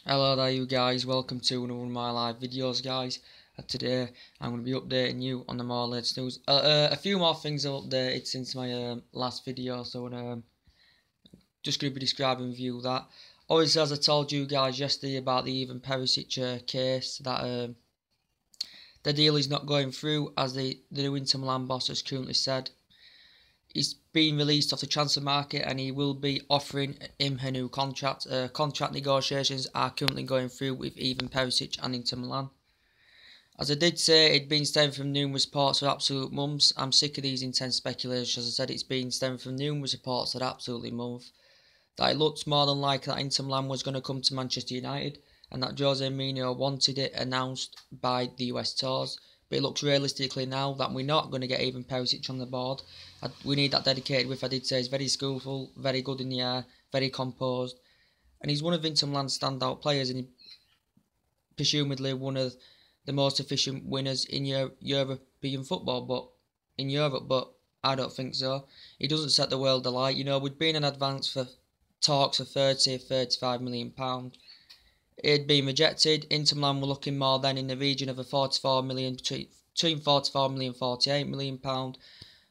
Hello there you guys, welcome to another one of my live videos guys. And today I'm going to be updating you on the more latest news. A few more things I've updated since my last video, so just going to be describing with you that. Obviously, as I told you guys yesterday about the Ivan Perisic case, that the deal is not going through, as the new Inter Milan boss has currently said. He's been released off the transfer market and he will be offering him a new contract. Contract negotiations are currently going through with Ivan Perisic and Inter Milan. As I did say, it'd been stemming from numerous reports for absolute months. I'm sick of these intense speculations. As I said, it's been stemming from numerous reports for absolutely months. That it looks more than likely that Inter Milan was going to come to Manchester United and that Jose Mourinho wanted it announced by the US tours. But it looks realistically now that we're not going to get Ivan Perisic on the board. We need that dedicated width. I did say he's very skillful, very good in the air, very composed. And he's one of Inter Milan's standout players and presumably one of the most efficient winners in European football, but I don't think so. He doesn't set the world alight. You know, we'd been in advance for talks of £35 million. It had been rejected. Inter Milan were looking more than in the region of a 44 million, between 44 million and 48 million pound.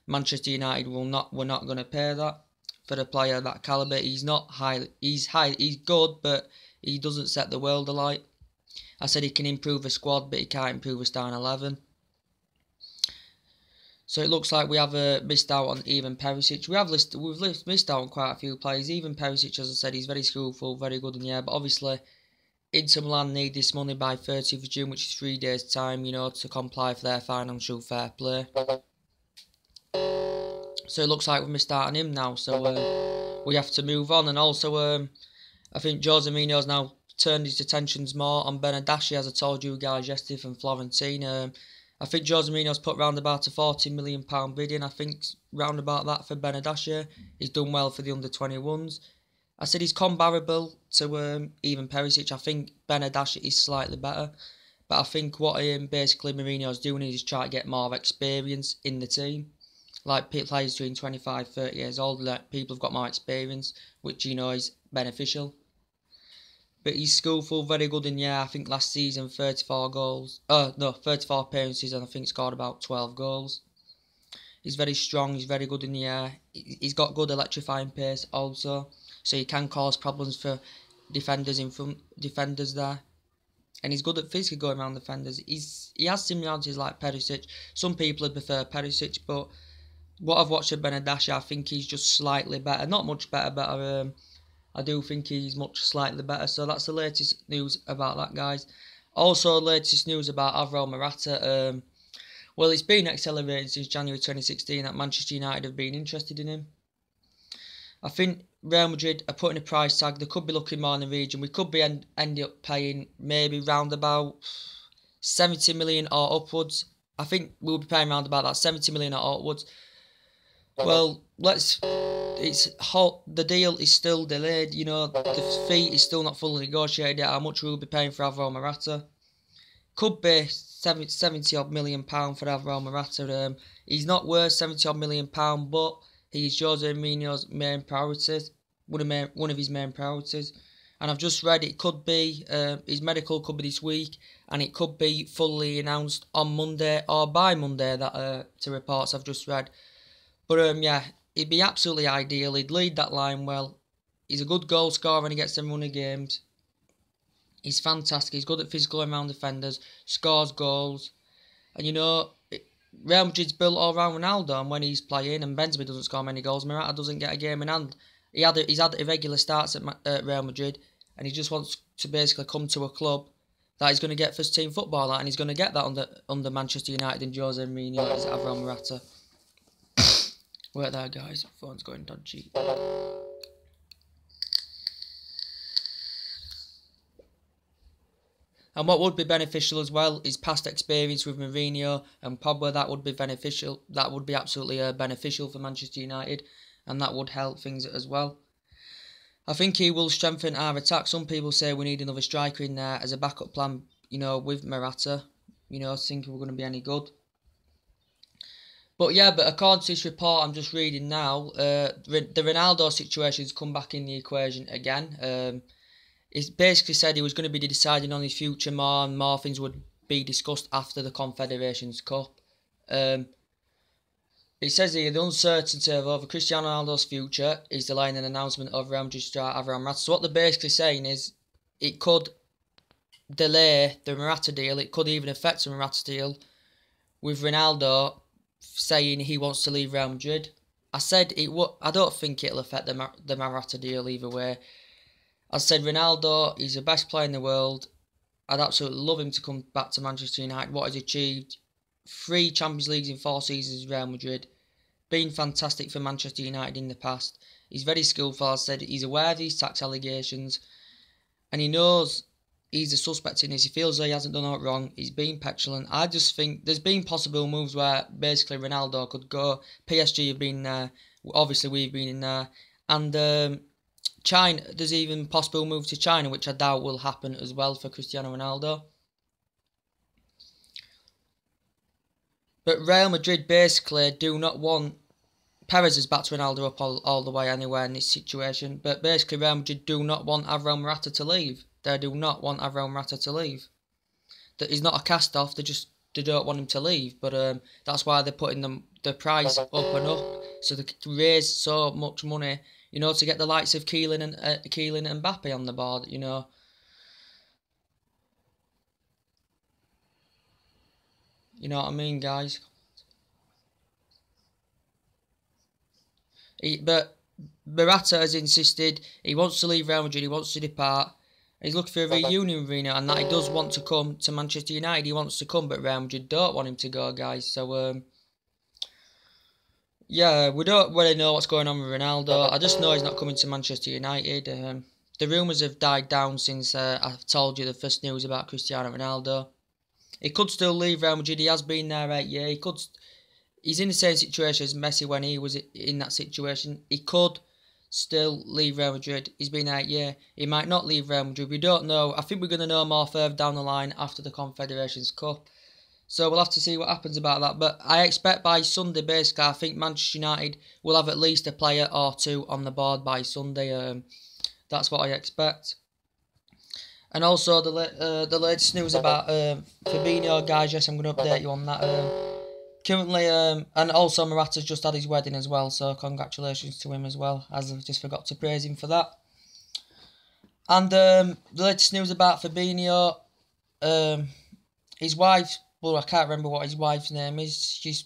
Manchester United were not going to pay that for a player that calibre. He's good, but he doesn't set the world alight. I said he can improve a squad, but he can't improve a starting 11. So it looks like we have missed out on Ivan Perisic. We've missed out on quite a few players. Ivan Perisic, as I said, he's very skillful, very good in the air, but obviously Inter Milan need this money by 30th of June, which is 3 days' time, you know, to comply for their financial fair play. So it looks like we've missed out on him now, so we have to move on. And also, I think Jose Mourinho's now turned his attentions more on Benedaschi, as I told you guys yesterday, from Florentine. I think Jose Mourinho's put round about a £40 million bid in, I think, round about that for Benedaschi. He's done well for the under-21s. I said he's comparable to Ivan Perisic. I think Benedaschi is slightly better. But I think what basically Mourinho's doing is trying to get more experience in the team. Like players between 25 30 years old, like people have got more experience, which you know is beneficial. But he's skillful, very good in the air. I think last season 34 appearances and I think scored about 12 goals. He's very strong, he's very good in the air. He's got good electrifying pace also. So he can cause problems for defenders there. And he's good at physically going around defenders. He has similarities like Perisic. Some people would prefer Perisic, but what I've watched of Benedaschi, I think he's just slightly better. Not much better, but I do think he's much slightly better. So that's the latest news about that, guys. Also, latest news about Alvaro Morata. Well, it's been accelerated since January 2016 that Manchester United have been interested in him. I think Real Madrid are putting a price tag. They could be looking more in the region. We could be end up paying maybe round about 70 million or upwards. I think we'll be paying round about that 70 million or upwards. Well, the deal is still delayed. You know, the fee is still not fully negotiated yet. How much we'll be paying for Alvaro Morata? Could be 70 odd million pound for Alvaro Morata. He's not worth 70 odd million pound, but he's Jose Mourinho's main priorities, one of his main priorities. And I've just read it could be his medical could be this week, and it could be fully announced on Monday or by Monday. That to reports I've just read. But yeah, it'd be absolutely ideal. He'd lead that line well. He's a good goal scorer when he gets them running games. He's fantastic. He's good at physical around defenders, scores goals, and you know, Real Madrid's built all around Ronaldo, and when he's playing and Benzema doesn't score many goals, Morata doesn't get a game in hand. He's had irregular starts at Real Madrid, and he just wants to basically come to a club that he's going to get first team football at, and he's going to get that under Manchester United and Jose Mourinho as Alvaro Morata. Wait there, guys. Phone's going dodgy. And what would be beneficial as well is past experience with Mourinho and Pogba. That would be beneficial. That would be absolutely beneficial for Manchester United, and that would help things as well. I think he will strengthen our attack. Some people say we need another striker in there as a backup plan, you know, with Morata. You know, thinking we're going to be any good. But yeah, according to this report I'm just reading now, the Ronaldo situation's come back in the equation again. He basically said he was going to be deciding on his future more, and more things would be discussed after the Confederations Cup. It says here the uncertainty over Cristiano Ronaldo's future is delaying an announcement of Real Madrid striker Alvaro Morata. So what they're basically saying is it could delay the Morata deal. It could even affect the Morata deal, with Ronaldo saying he wants to leave Real Madrid. I said it would. I don't think it'll affect the Morata deal either way. I said Ronaldo, he's the best player in the world. I'd absolutely love him to come back to Manchester United. What he's achieved, 3 Champions Leagues in 4 seasons with Real Madrid, been fantastic for Manchester United in the past. He's very skillful. I said he's aware of these tax allegations, and he knows he's a suspect in this. He feels that he hasn't done it wrong. He's been petulant. I just think there's been possible moves where basically Ronaldo could go. PSG have been there. Obviously, we've been in there. And China, there's even possible move to China, which I doubt will happen as well for Cristiano Ronaldo. But Real Madrid basically do not want... Perez has backed Ronaldo up all the way anywhere in this situation. But basically Real Madrid do not want Alvaro Morata to leave. They do not want Alvaro Morata to leave. That he's not a cast-off. They don't want him to leave. But that's why they're putting the price up and up, so they can raise so much money, you know, to get the likes of Kylian and Mbappe on the board, you know. You know what I mean, guys? But Morata has insisted he wants to leave Real Madrid, he wants to depart. He's looking for a reunion with Reno, and that he does want to come to Manchester United. He wants to come, but Real Madrid don't want him to go, guys. So, yeah, we don't really know what's going on with Ronaldo. I just know he's not coming to Manchester United. The rumours have died down since I've told you the first news about Cristiano Ronaldo. He could still leave Real Madrid. He has been there 8 years. He's in the same situation as Messi when he was in that situation. He could still leave Real Madrid. He's been 8 years. He might not leave Real Madrid. We don't know. I think we're going to know more further down the line after the Confederations Cup. So we'll have to see what happens about that. But I expect by Sunday, basically, I think Manchester United will have at least a player or 2 on the board by Sunday. That's what I expect. And also the latest news about Fabinho, guys. Yes, I'm going to update you on that. Currently, and also Morata's just had his wedding as well, so congratulations to him as well, as I just forgot to praise him for that. And the latest news about Fabinho, his wife, well, I can't remember what his wife's name is. She's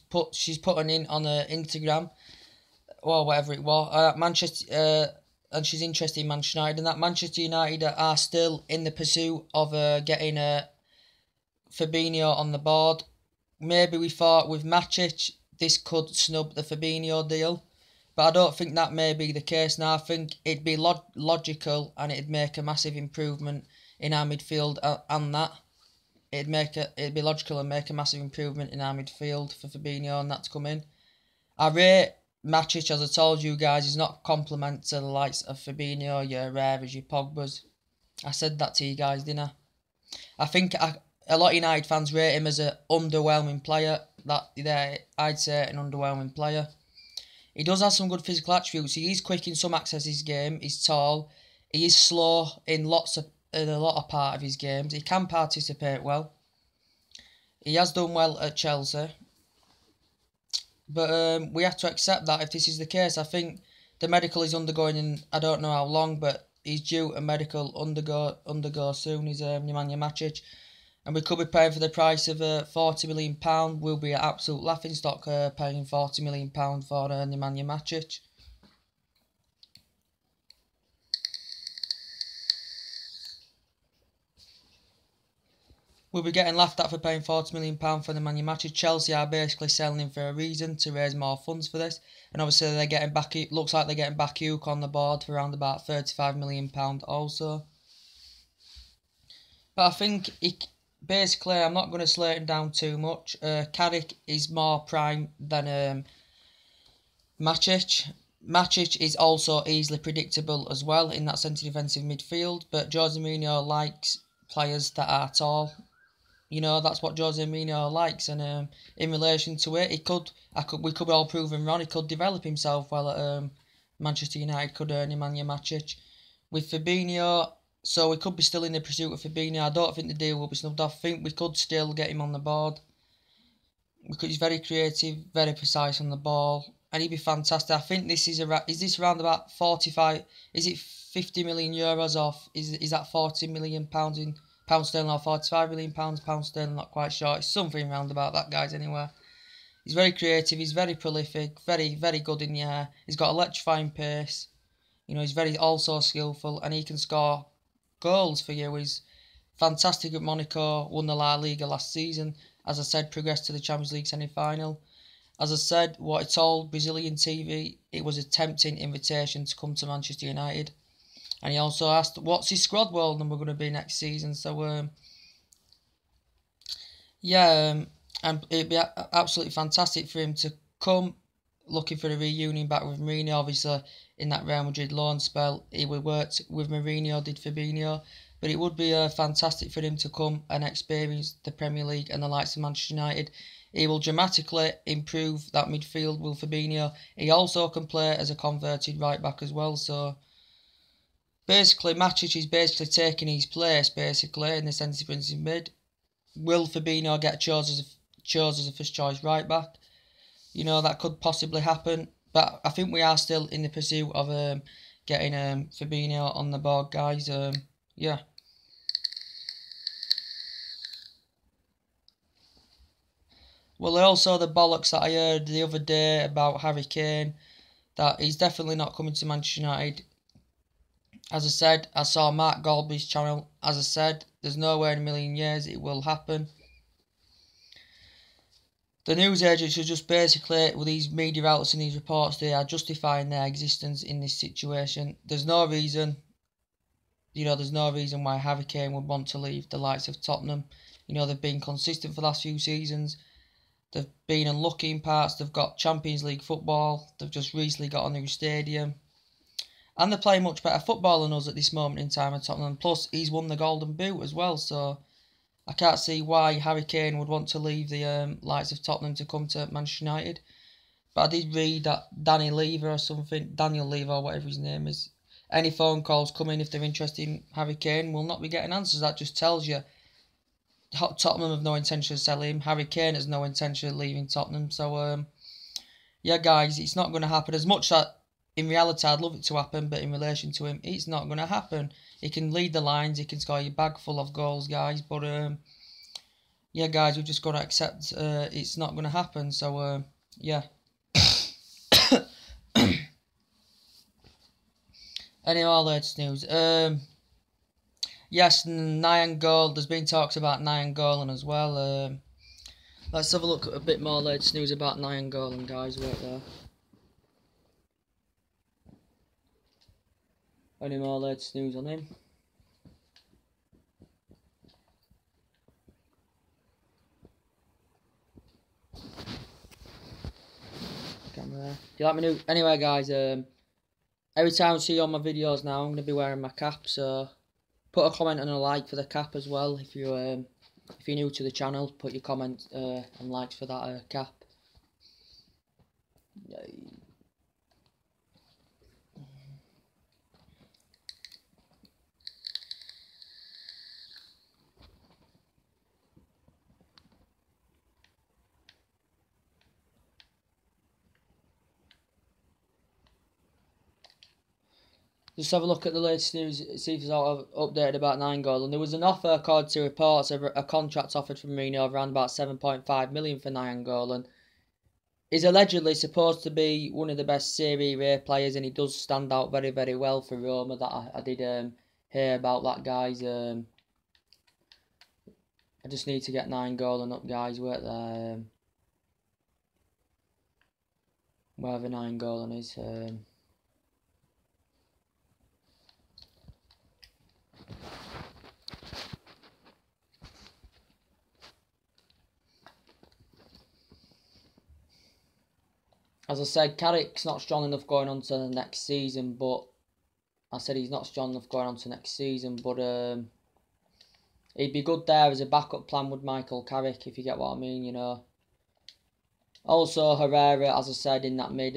putting in on her Instagram, or whatever it was, Manchester, and she's interested in Manchester United, and that Manchester United are still in the pursuit of getting Fabinho on the board. Maybe we thought with Matic this could snub the Fabinho deal, but I don't think that may be the case now. I think it'd be logical, and it'd make a massive improvement in our midfield, and that it'd be logical and make a massive improvement in our midfield for Fabinho and that to come in. I rate Matic, as I told you guys, is not a compliment to the likes of Fabinho, your Herreras, your Pogbas. I said that to you guys, didn't I? I think a lot of United fans rate him as an underwhelming player. I'd say an underwhelming player. He does have some good physical attributes. He is quick in some aspects of his game. He's tall. He is slow in a lot of part of his games. He can participate well. He has done well at Chelsea. But we have to accept that if this is the case. I think the medical is undergoing in, I don't know how long, but he's due a medical undergo soon. He's Nemanja Matic. And we could be paying for the price of £40 million. We'll be at absolute laughingstock paying £40 million for Nemanja Matic. We'll be getting laughed at for paying £40 million for Nemanja Matic. Chelsea are basically selling him for a reason, to raise more funds for this. And obviously they're getting back. It looks like they're getting Bakayoko on the board for around about £35 million also. But I think basically, I'm not going to slate him down too much. Carrick is more prime than Matic. Matic is also easily predictable as well in that centre defensive midfield. But Jose Mourinho likes players that are tall. You know, that's what Jose Mourinho likes. And in relation to it, we could all prove him wrong. He could develop himself well at Manchester United, could Nemanja Matic. With Fabinho, So we could be still in the pursuit of Fabinho. I don't think the deal will be snubbed off. I think we could still get him on the board because he's very creative, very precise on the ball, and he'd be fantastic. I think this is is this around about 45? Is it 50 million euros off? Is that 40 million pounds in pound sterling or 45 million pound sterling? Not quite sure. It's something round about that, guys. Anyway, he's very creative. He's very prolific. Very good in the air. He's got electrifying pace. You know, he's very also skillful, and he can score goals for you. He's fantastic at Monaco. Won the La Liga last season. As I said, progressed to the Champions League semi-final. As I said, what I told Brazilian TV, it was a tempting invitation to come to Manchester United. And he also asked, what's his squad world number going to be next season? So, yeah, and it'd be absolutely fantastic for him to come, looking for a reunion back with Mourinho. Obviously, in that Real Madrid loan spell, he worked with Mourinho, did Fabinho. But it would be fantastic for him to come and experience the Premier League and the likes of Manchester United. He will dramatically improve that midfield with Fabinho. He also can play as a converted right back as well. So basically, Matic is basically taking his place basically in the sense of mid. Will Fabinho get chose as a first choice right back? You know, that could possibly happen. But I think we are still in the pursuit of getting Fabinho on the board, guys. Yeah. Well, also the bollocks that I heard the other day about Harry Kane, that he's definitely not coming to Manchester United. As I said, I saw Mark Golby's channel. As I said, there's nowhere in a million years it will happen. The news agents are just basically, with these media outlets and these reports, they are justifying their existence in this situation. There's no reason, there's no reason why Harry Kane would want to leave the likes of Tottenham. You know, they've been consistent for the last few seasons. They've been unlucky in parts. They've got Champions League football. They've just recently got a new stadium. And they're playing much better football than us at this moment in time at Tottenham. Plus, he's won the Golden Boot as well. So, I can't see why Harry Kane would want to leave the likes of Tottenham to come to Manchester United. But I did read that Daniel Levy or whatever his name is, any phone calls come in if they're interested in Harry Kane will not be getting answers. That just tells you Tottenham have no intention of selling him. Harry Kane has no intention of leaving Tottenham. So, yeah, guys, it's not going to happen. As much as in reality I'd love it to happen, but in relation to him, it's not going to happen. He can lead the lines. He can score your bag full of goals, guys. But, yeah, guys, we've just got to accept it's not going to happen. So, yeah. Any more latest news? Yes, Nainggolan. There's been talks about Nainggolan as well. Let's have a look at a bit more latest news about Nainggolan, guys. Wait there. Any more latest news on him? Camera there. Do you like my new? Anyway, guys. Every time I see you on my videos now, I'm gonna be wearing my cap. So put a comment and a like for the cap as well. If you're new to the channel, put your comment and likes for that cap. Just have a look at the latest news, see if there's sort of updated about Nainggolan. There was an offer, according to reports, a contract offered from Mourinho of around about 7.5 million for Nainggolan. He's allegedly supposed to be one of the best Serie A players, and he does stand out very, very well for Roma. That I did hear about that, guys. I just need to get Nainggolan up, guys. Wherever Nainggolan is. As I said, Carrick's not strong enough going on to the next season, but I said he's not strong enough going on to next season, but he'd be good there as a backup plan with Michael Carrick, if you get what I mean, you know. Also, Herrera, as I said, in that mid,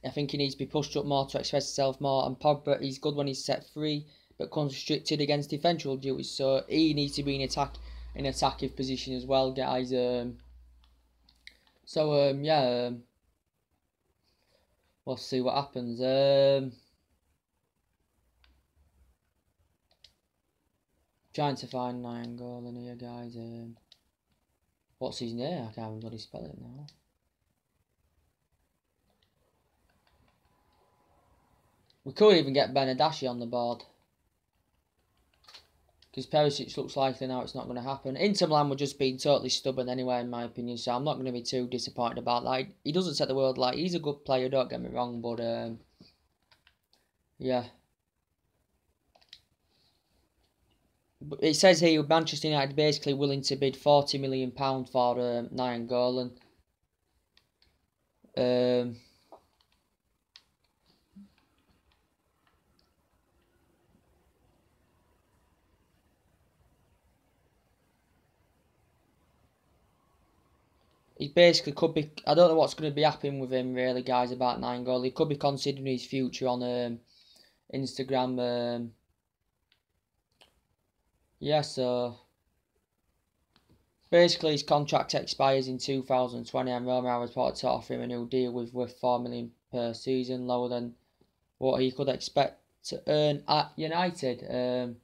I think he needs to be pushed up more to express himself more, and Pogba, he's good when he's set free, but comes restricted against defensive duties. So he needs to be in attacking position as well, guys. Yeah. We'll see what happens. Trying to find Nainggolan here, guys. What's his name? I can't even bloody spell it now. We could even get Benadashi on the board. Because Perisic looks likely now it's not going to happen. Inter Milan were just being totally stubborn anyway, in my opinion. So I'm not going to be too disappointed about that. He doesn't set the world light. He's a good player, don't get me wrong. But, yeah. But it says here Manchester United basically willing to bid £40 million for Nainggolan. He basically could be. I don't know what's going to be happening with him, really, guys, about Nainggolan. He could be considering his future on Instagram. Yeah, so basically his contract expires in 2020, and Roma are reported to offer him a new deal worth £4 million per season, lower than what he could expect to earn at United.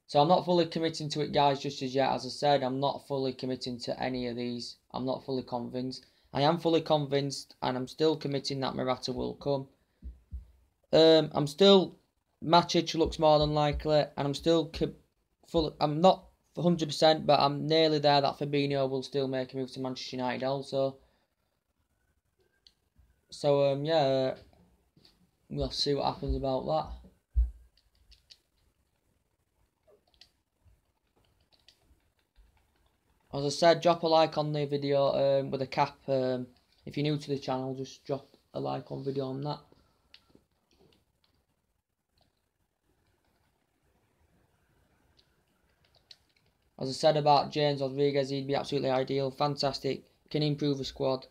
So I'm not fully committing to it, guys, just as yet. As I said, I'm not fully committing to any of these. I'm not fully convinced. I am fully convinced, and I'm still committing that Morata will come. I'm still... Matic looks more than likely, and I'm still I'm not 100%, but I'm nearly there that Fabinho will still make a move to Manchester United also. So, yeah, we'll see what happens about that. As I said, drop a like on the video with a cap. If you're new to the channel, just drop a like on video on that. As I said about James Rodriguez, he'd be absolutely ideal. Fantastic. Can improve the squad.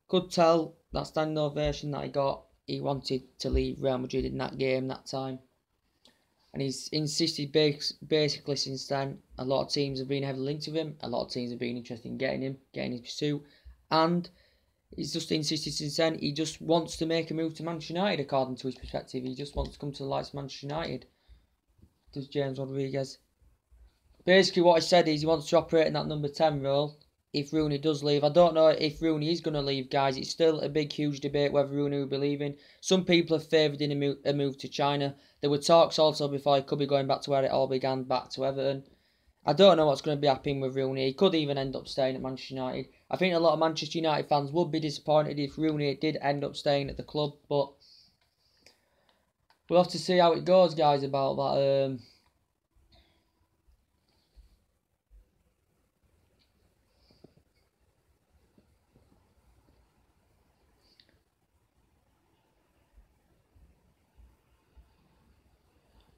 Could tell that standing ovation that he got, he wanted to leave Real Madrid in that game, that time. And he's insisted basically since then. A lot of teams have been heavily linked with him. A lot of teams have been interested in getting him, getting his pursuit. And he's just insisted since then. He just wants to make a move to Manchester United, according to his perspective. He just wants to come to the likes of Manchester United. Does James Rodriguez. Basically what he said is he wants to operate in that number 10 role if Rooney does leave. I don't know if Rooney is going to leave, guys. It's still a big, huge debate whether Rooney will be leaving. Some people have favoured in a move to China. There were talks also before he could be going back to where it all began, back to Everton. I don't know what's going to be happening with Rooney. He could even end up staying at Manchester United. I think a lot of Manchester United fans would be disappointed if Rooney did end up staying at the club. But we'll have to see how it goes, guys, about that.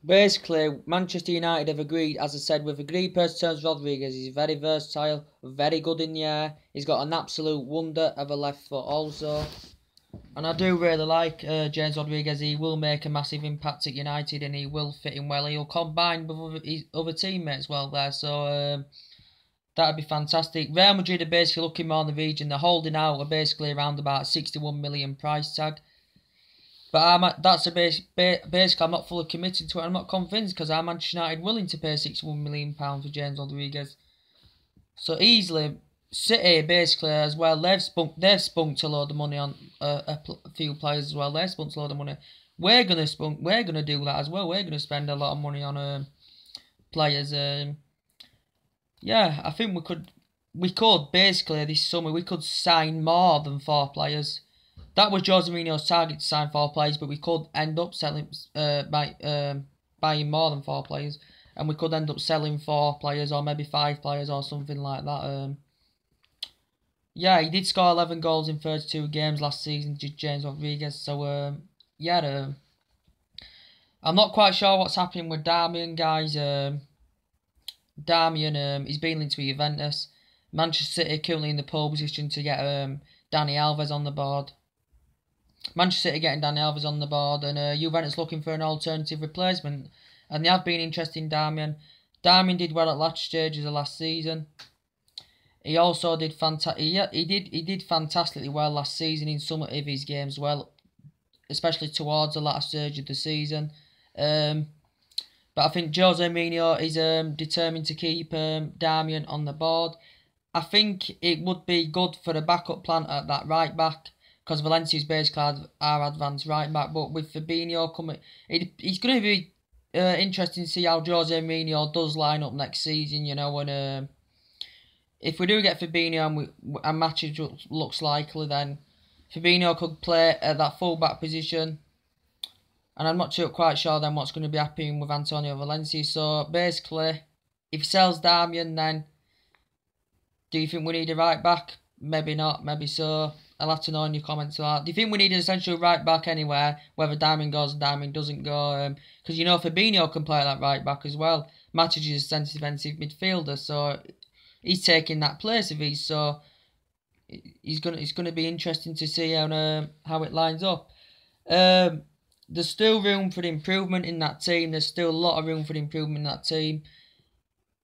Basically, Manchester United have agreed, as I said, with agreed purchase terms. Rodriguez. He's very versatile, very good in the air. He's got an absolute wonder of a left foot also. And I do really like James Rodriguez. He will make a massive impact at United and he will fit in well. He'll combine with his other teammates well there. So that'd be fantastic. Real Madrid are basically looking more in the region. They're holding out basically around about 61 million price tag. But that's basically I'm not fully committed to it. I'm not convinced because I'm Manchester United willing to pay £61 million for James Rodriguez. So easily, City basically as well. They've spunked a load of money on a few players as well. They've spunked a load of money. We're gonna do that as well. We're gonna spend a lot of money on players. Yeah, I think we could basically this summer we could sign more than 4 players. That was Jose Mourinho's target to sign 4 players, but we could end up selling buying more than 4 players, and we could end up selling 4 players or maybe 5 players or something like that. Yeah, he did score 11 goals in 32 games last season, James Rodriguez. So yeah, I'm not quite sure what's happening with Darmian, guys. Darmian, he's been linked to Juventus. Manchester City currently in the pole position to get Dani Alves on the board. Manchester City getting Dani Alves on the board, and Juventus looking for an alternative replacement. and they have been interested in Darmian. Darmian did well at last stages of last season. He also did he did fantastically well last season in some of his games, well, especially towards the latter stage of the season. But I think Jose Mourinho is determined to keep Darmian on the board. I think it would be good for a backup plan at that right back, because Valencia's basically our advanced right back. But with Fabinho coming, it's going to be interesting to see how Jose Mourinho does line up next season. You know, and if we do get Fabinho and Matic looks likely, then Fabinho could play at that full back position. And I'm not quite sure then what's going to be happening with Antonio Valencia. So basically, if he sells Darmian, then do you think we need a right back? Maybe not, maybe so. I'll have to know in your comments on that. Do you think we need an essential right back anywhere, whether Darmian goes or Darmian doesn't go? Because you know Fabinho can play that right back as well. Matic is a centre defensive midfielder, so he's taking that place of his. So it's gonna be interesting to see how it lines up. There's still room for improvement in that team. There's still a lot of room for improvement in that team.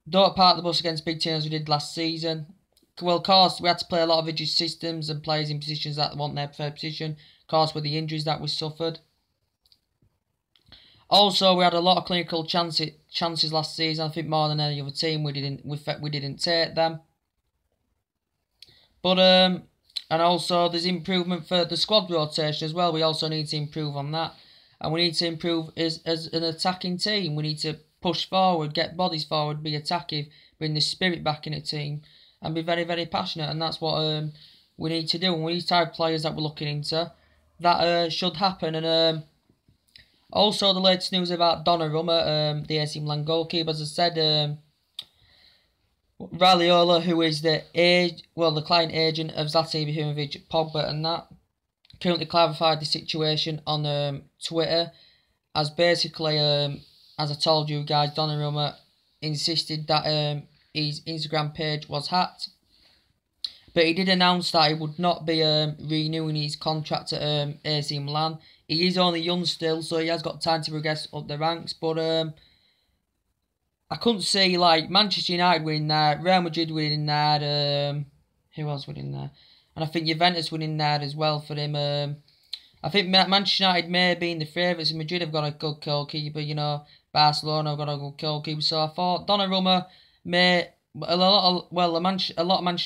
Don't park the bus against big teams we did last season. Well, of course, we had to play a lot of rigid systems and players in positions that weren't their preferred position. Of course, with the injuries that we suffered. Also, we had a lot of clinical chances last season. I think more than any other team, we didn't take them. But and also there's improvement for the squad rotation as well. We also need to improve on that. And we need to improve as an attacking team. We need to push forward, get bodies forward, be attacking, bring the spirit back in a team, and be very, very passionate. And that's what we need to do. And with these type of players that we're looking into, that should happen. And also the latest news about Donnarumma, the AC Milan goalkeeper. As I said, Raiola, who is the client agent of Zlatan Ibrahimovic, Pogba, and that, currently clarified the situation on Twitter, as basically, as I told you guys, Donnarumma insisted that his Instagram page was hacked, but he did announce that he would not be renewing his contract at AC Milan. He is only young still, so he has got time to progress up the ranks, but I couldn't see like Manchester United winning there, Real Madrid winning there, who else winning there? And I think Juventus winning there as well for him. I think Manchester United may have been the favourites. Madrid have got a good goalkeeper, you know. Barcelona have got a good goalkeeper. So I thought Donnarumma may... a lot of Manchester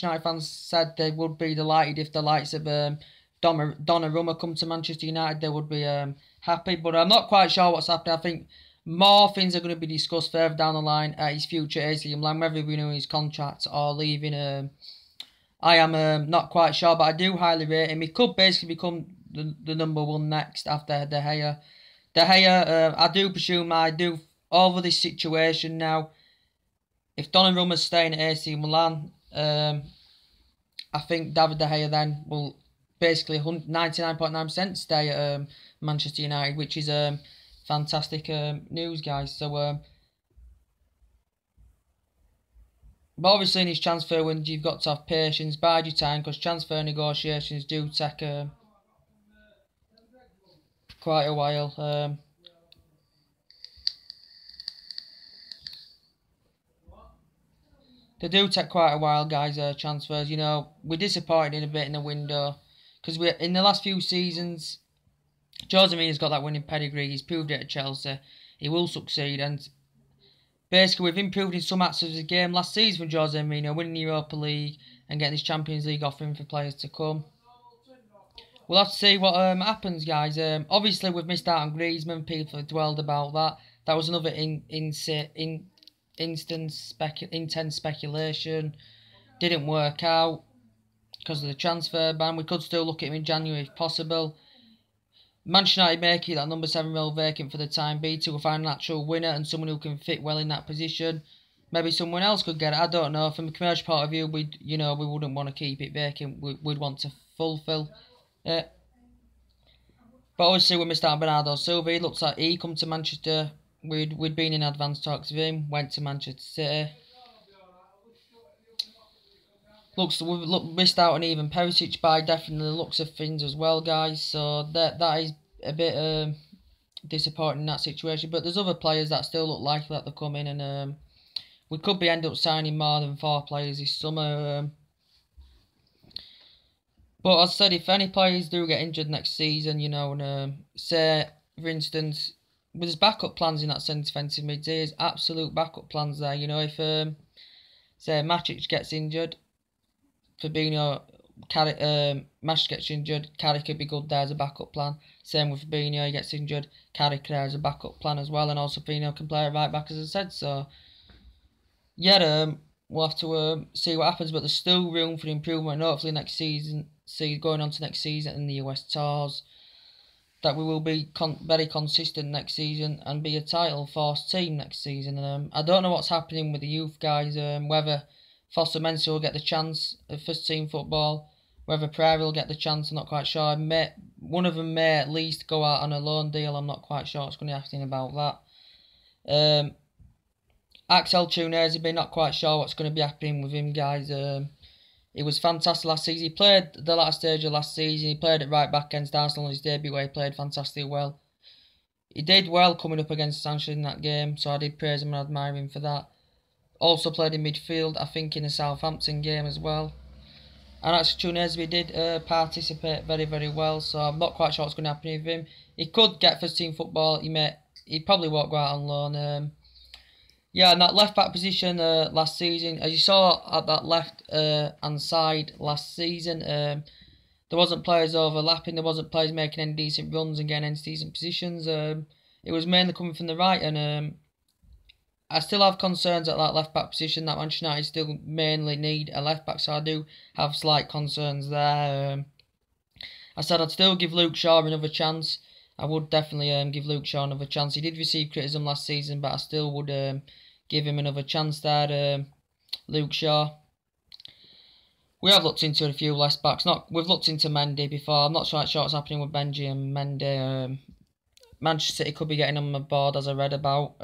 United fans said they would be delighted if the likes of Donnarumma come to Manchester United. They would be happy. But I'm not quite sure what's happening. I think more things are going to be discussed further down the line at his future AC Milan, whether renewing his contract or leaving. I am not quite sure, but I do highly rate him. He could basically become the number one next after De Gea. De Gea, I do presume over this situation now. If Donnarumma's staying at AC Milan, I think David De Gea then will basically 99.9% stay at Manchester United, which is fantastic news, guys. So, but obviously in his transfer window, you've got to have patience, bide your time, because transfer negotiations do take quite a while. They do take quite a while, guys, transfers. You know, we're disappointed in a bit in the window, because in the last few seasons, Jose Mourinho's got that winning pedigree. He's proved it at Chelsea. He will succeed, and basically, we've improved in some aspects of the game last season with Jose Mourinho, winning the Europa League and getting this Champions League offering for players to come. We'll have to see what happens, guys. Obviously, we've missed out on Griezmann. People have dwelled about that. That was another intense speculation. Didn't work out because of the transfer ban. We could still look at him in January if possible. Manchester United making that number 7 role vacant for the time being to find an actual winner and someone who can fit well in that position. Maybe someone else could get it. I don't know. From a commercial point of view, we wouldn't want to keep it vacant. We'd want to fulfill it. But obviously we missed out on Bernardo Silva. It looks like he come to Manchester. We'd been in advanced talks with him. Went to Manchester City. We've missed out on even Perisic by definitely the looks of things as well, guys. So that is a bit disappointing in that situation. But there's other players that still look likely that they'll come in, and we could end up signing more than 4 players this summer. But as I said, if any players do get injured next season, you know, and say, for instance, there's backup plans in that centre defensive mid. There's absolute backup plans there. You know, if say Matic gets injured, Fabinho, Matic gets injured, Carrick could be good there as a backup plan. Same with Fabinho, he gets injured, Carrick there as a backup plan as well, and also Fabinho can play right back as I said. So yeah, we'll have to see what happens, but there's still room for improvement. And hopefully next season, going on to next season in the US tours, that we will be very consistent next season and be a title force team next season. And I don't know what's happening with the youth guys, whether Foster Mensah will get the chance of first team football, whether Prairie will get the chance, I'm not quite sure. One of them may at least go out on a loan deal, I'm not quite sure what's going to happen about that. Axel Tunesby, not quite sure what's going to be happening with him, guys. He was fantastic last season. He played the last stage of last season. He played it right back against Arsenal on his debut, where he played fantastically well. He did well coming up against Sanchez in that game, so I did praise him and admire him for that. Also played in midfield, I think, in the Southampton game as well. And actually, Tunesby did participate very, very well, so I'm not quite sure what's going to happen with him. He could get first team football. He probably won't go out on loan. Yeah, in that left-back position last season, as you saw at that left-hand side last season, there wasn't players overlapping, there wasn't players making any decent runs and getting any decent positions. It was mainly coming from the right, and I still have concerns at that left-back position, that Manchester United still mainly need a left-back, so I do have slight concerns there. I said I'd still give Luke Shaw another chance. I would definitely give Luke Shaw another chance. He did receive criticism last season, but I still would give him another chance there, Luke Shaw. We have looked into a few left backs. We've looked into Mendy before. I'm not quite sure what's happening with Benji and Mendy. Manchester City could be getting on the board, as I read about.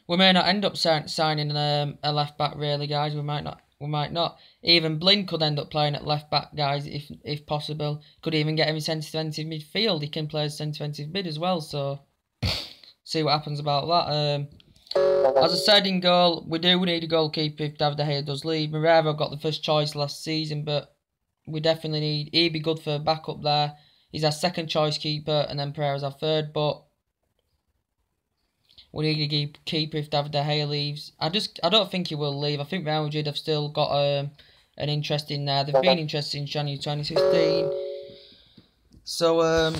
We may not end up signing a left back, really, guys. We might not. Even Blind could end up playing at left back, guys, if possible. Could even get him in centre defensive midfield. He can play as centre defensive mid as well, so see what happens about that. As I said, in goal, we do need a goalkeeper if David De Gea does leave. Moreira got the first choice last season, but we definitely need... He'd be good for a backup there. He's our second choice keeper, and then Pereira's our third, but we need a keeper if David De Gea leaves. I don't think he will leave. I think Real Madrid have still got an interest in there. They've been interested in January 2015. So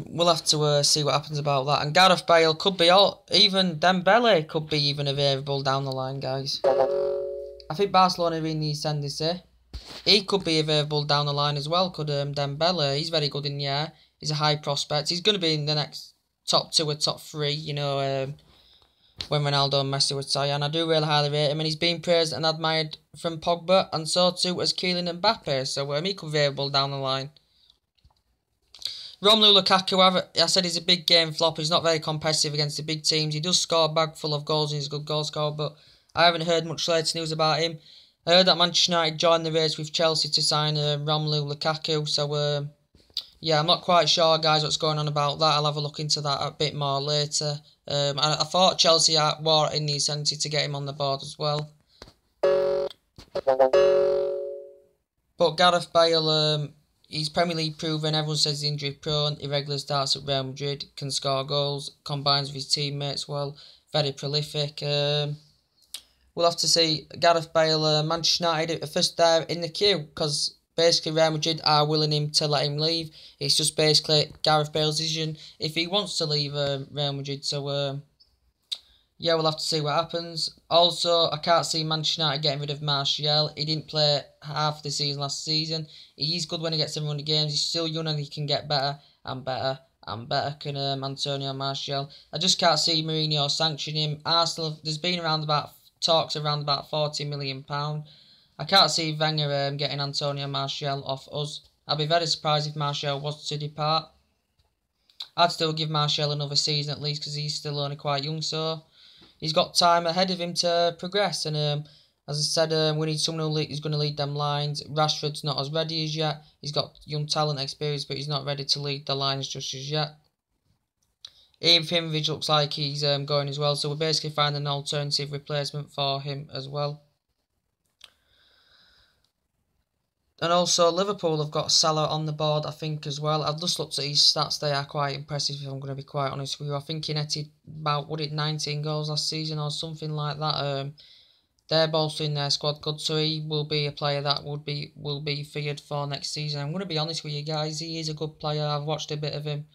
we'll have to see what happens about that. And Gareth Bale could be even Dembele could be even available down the line, guys. I think Barcelona really need Sandise. He could be available down the line as well, could Dembele. He's very good in the air. He's a high prospect. He's going to be in the next top 2 or top 3, you know, when Ronaldo and Messi retire. And I do really highly rate him. And he's been praised and admired from Pogba, and so too as Kylian Mbappe. So he could be available down the line. Romelu Lukaku, I said he's a big game flop. He's not very competitive against the big teams. He does score a bag full of goals and he's a good goal scorer, but I haven't heard much latest news about him. I heard that Manchester United joined the race with Chelsea to sign Romelu Lukaku, so yeah, I'm not quite sure, guys, what's going on about that. I'll have a look into that a bit more later. I thought Chelsea were in the incentive to get him on the board as well. But Gareth Bale... he's Premier League proven, everyone says he's injury prone, irregular starts at Real Madrid, can score goals, combines with his teammates well, very prolific. We'll have to see Gareth Bale, Manchester United first there in the queue, because basically Real Madrid are willing him to let him leave. It's just basically Gareth Bale's decision if he wants to leave Real Madrid. So yeah, we'll have to see what happens. Also, I can't see Manchester United getting rid of Martial. He didn't play half the season last season. He's good when he gets everyone the games. He's still young and he can get better and better and better, can Antonio Martial. I just can't see Mourinho sanctioning him. Arsenal, there's been talks around about £40 million. I can't see Wenger getting Antonio Martial off us. I'd be very surprised if Martial was to depart. I'd still give Martial another season at least, because he's still only quite young, so he's got time ahead of him to progress. And as I said, we need someone who's going to lead them lines. Rashford's not as ready as yet. He's got young talent experience, but he's not ready to lead the lines just as yet. Ibrahimovic looks like he's going as well, so we're basically finding an alternative replacement for him as well. And also Liverpool have got Salah on the board, I think, as well. I've just looked at his stats; they are quite impressive. If I'm going to be quite honest with you, I think he netted about 19 goals last season or something like that. They're bolstering their squad good, so he will be a player that will be feared for next season. I'm going to be honest with you guys; he is a good player. I've watched a bit of him,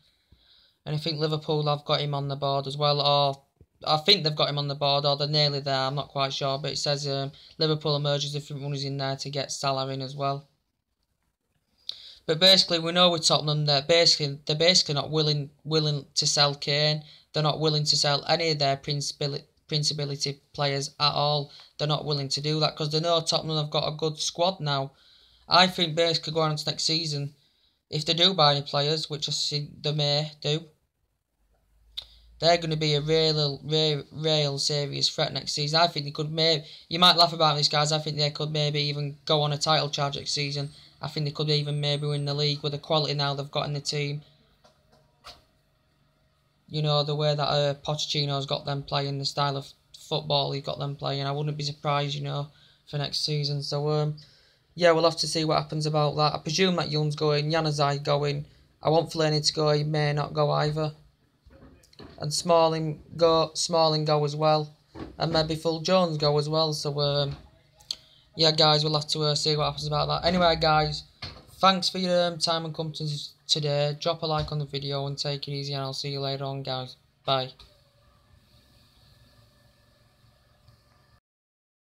and I think Liverpool have got him on the board as well, or I think they've got him on the board, or they're nearly there. I'm not quite sure, but it says Liverpool emerges the front runners in there to get Salah in as well. But basically, we know with Tottenham, they're basically not willing to sell Kane. They're not willing to sell any of their principality players at all. They're not willing to do that because they know Tottenham have got a good squad now. I think basically going into next season, if they do buy any players, which I think they may do, they're going to be a real serious threat next season. I think they could you might laugh about these guys, I think they could maybe even go on a title charge next season. I think they could even maybe win the league with the quality now they've got in the team. You know, the way that Pochettino's got them playing, the style of football he's got them playing. I wouldn't be surprised, you know, for next season. So, yeah, we'll have to see what happens about that. I presume that Young's going, Januzaj going. I want Fellaini to go, he may not go either. And Smalling go as well. And maybe Phil Jones go as well. So, yeah, guys, we'll have to see what happens about that. Anyway, guys, thanks for your time and company today. Drop a like on the video and take it easy, and I'll see you later on, guys. Bye.